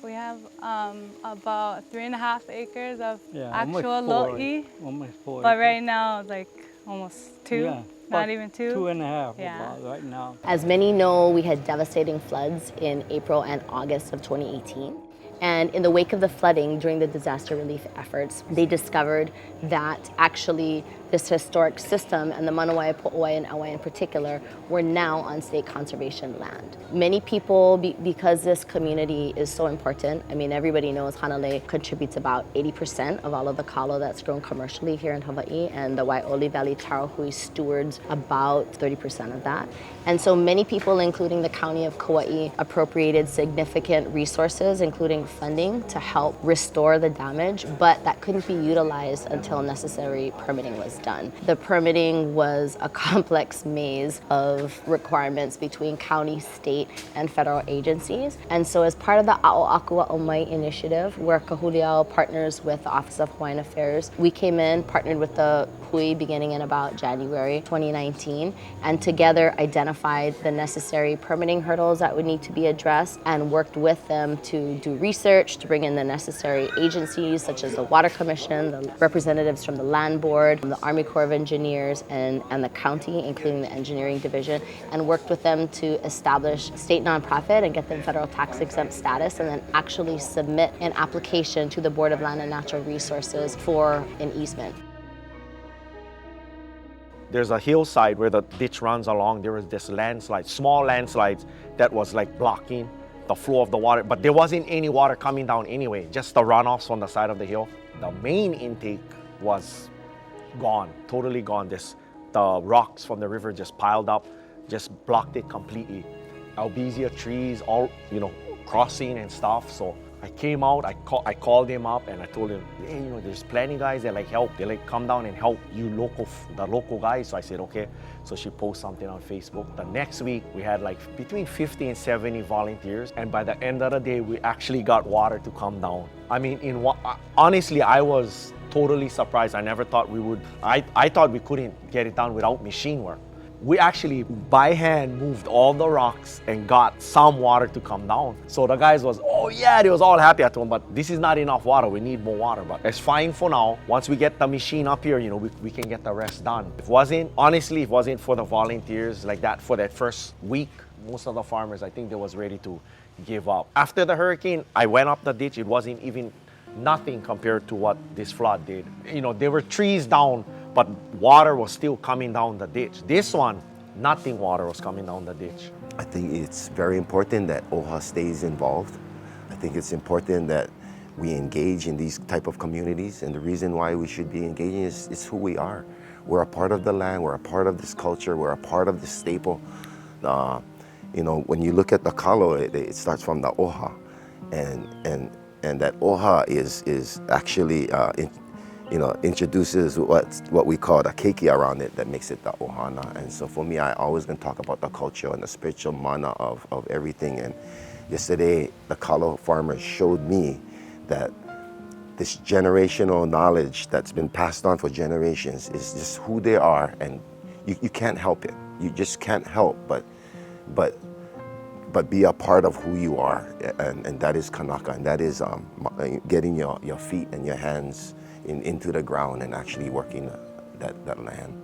We have about 3.5 acres of actual loʻi. loʻi. But But right now, like almost 2, yeah, not even 2. 2.5 Yeah. about right now. As many know, we had devastating floods in April and August of 2018. And in the wake of the flooding during the disaster relief efforts, they discovered that actually this historic system and the Manawai, Poʻoai, and ʻauwai in particular were now on state conservation land. Many people, because this community is so important, I mean, everybody knows Hanalei contributes about 80% of all of the kalo that's grown commercially here in Hawaii, and the Waiʻoli Valley Taro Hui stewards about 30% of that. And so many people, including the County of Kauaʻi, appropriated significant resources, including funding, to help restore the damage, but that couldn't be utilized until necessary permitting was done. The permitting was a complex maze of requirements between county, state, and federal agencies. And so as part of the A'o Mai initiative, where Kahuliao partners with the Office of Hawaiian Affairs, we came in, partnered with the Hui beginning in about January 2019, and together identified the necessary permitting hurdles that would need to be addressed and worked with them to do research, to bring in the necessary agencies such as the Water Commission, the representatives from the Land Board, the Army Corps of Engineers, and the county, including the engineering division, and worked with them to establish state nonprofit and get them federal tax exempt status, and then actually submit an application to the Board of Land and Natural Resources for an easement. There's a hillside where the ditch runs along. There was this landslide, small landslides that was like blocking the flow of the water, but there wasn't any water coming down anyway, just the runoffs on the side of the hill. The main intake was gone, totally gone. The rocks from the river just piled up, just blocked it completely. Albizia trees, all, crossing and stuff. So I came out, I called him up and I told him, hey, there's plenty guys that help. They come down and help you the local guys. So I said, okay. So she posted something on Facebook. The next week we had between 50 and 70 volunteers. And by the end of the day, we actually got water to come down. I mean, honestly, I was totally surprised. I never thought we would. I thought we couldn't get it done without machine work. We actually, by hand, moved all the rocks and got some water to come down. So the guys was, oh yeah, they was all happy. I told them, but this is not enough water. We need more water. But it's fine for now. Once we get the machine up here, we can get the rest done. If it wasn't for the volunteers like that for that first week, most of the farmers, I think they was ready to give up. After the hurricane, I went up the ditch. It wasn't even nothing compared to what this flood did. There were trees down, but water was still coming down the ditch. This one, nothing water was coming down the ditch. I think it's very important that OHA stays involved. I think it's important that we engage in these type of communities, and the reason why we should be engaging is who we are. We're a part of the land, we're a part of this culture, we're a part of this staple. When you look at the kalo, it starts from the OHA, and that OHA is actually introduces what we call the keiki around it that makes it the ohana. And so for me, I always gonna talk about the culture and the spiritual mana of everything. And yesterday, the kalo farmers showed me that this generational knowledge that's been passed on for generations is just who they are, and you can't help it. You just can't help but be a part of who you are, and that is kanaka, and that is getting your feet and your hands into the ground and actually working that land.